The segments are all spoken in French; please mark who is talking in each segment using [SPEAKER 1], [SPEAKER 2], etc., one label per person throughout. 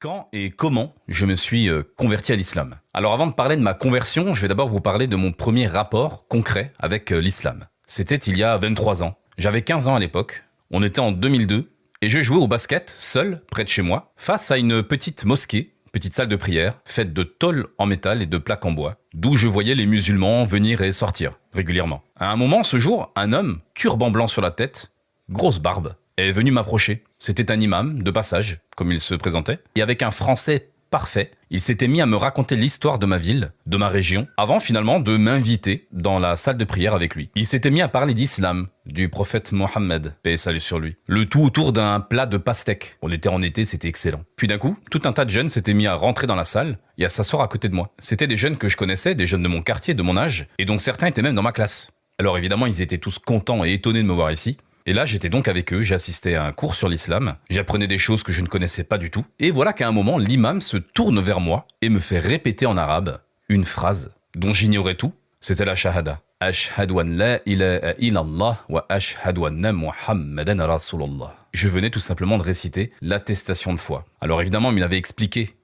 [SPEAKER 1] Quand et comment je me suis converti à l'islam? Alors avant de parler de ma conversion, je vais d'abord vous parler de mon premier rapport concret avec l'islam. C'était il y a 23 ans. J'avais 15 ans à l'époque, on était en 2002, et je jouais au basket, seul, près de chez moi, face à une petite mosquée, petite salle de prière, faite de tôles en métal et de plaques en bois, d'où je voyais les musulmans venir et sortir, régulièrement. À un moment, ce jour, un homme, turban blanc sur la tête, grosse barbe, est venu m'approcher. C'était un imam, de passage, comme il se présentait, et avec un français parfait, il s'était mis à me raconter l'histoire de ma ville, de ma région, avant finalement de m'inviter dans la salle de prière avec lui. Il s'était mis à parler d'islam, du prophète Mohammed, paix et salut sur lui. Le tout autour d'un plat de pastèque. On était en été, c'était excellent. Puis d'un coup, tout un tas de jeunes s'étaient mis à rentrer dans la salle et à s'asseoir à côté de moi. C'était des jeunes que je connaissais, des jeunes de mon quartier, de mon âge, et donc certains étaient même dans ma classe. Alors évidemment, ils étaient tous contents et étonnés de me voir ici. Et là, j'étais donc avec eux, j'assistais à un cours sur l'islam, j'apprenais des choses que je ne connaissais pas du tout, et voilà qu'à un moment, l'imam se tourne vers moi et me fait répéter en arabe une phrase dont j'ignorais tout, c'était la shahada. Ashhadu an la ilaha illallah wa ashhadu anna Muhammadan Rasulullah. Je venais tout simplement de réciter l'attestation de foi. Alors évidemment, il m'avait expliqué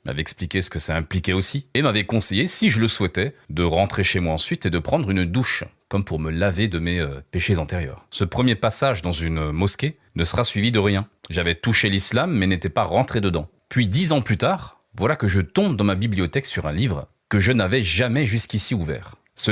[SPEAKER 1] ce que ça impliquait aussi, et m'avait conseillé, si je le souhaitais, de rentrer chez moi ensuite et de prendre une douche, comme pour me laver de mes péchés antérieurs. Ce premier passage dans une mosquée ne sera suivi de rien. J'avais touché l'islam, mais n'étais pas rentré dedans. Puis 10 ans plus tard, voilà que je tombe dans ma bibliothèque sur un livre que je n'avais jamais jusqu'ici ouvert. Ce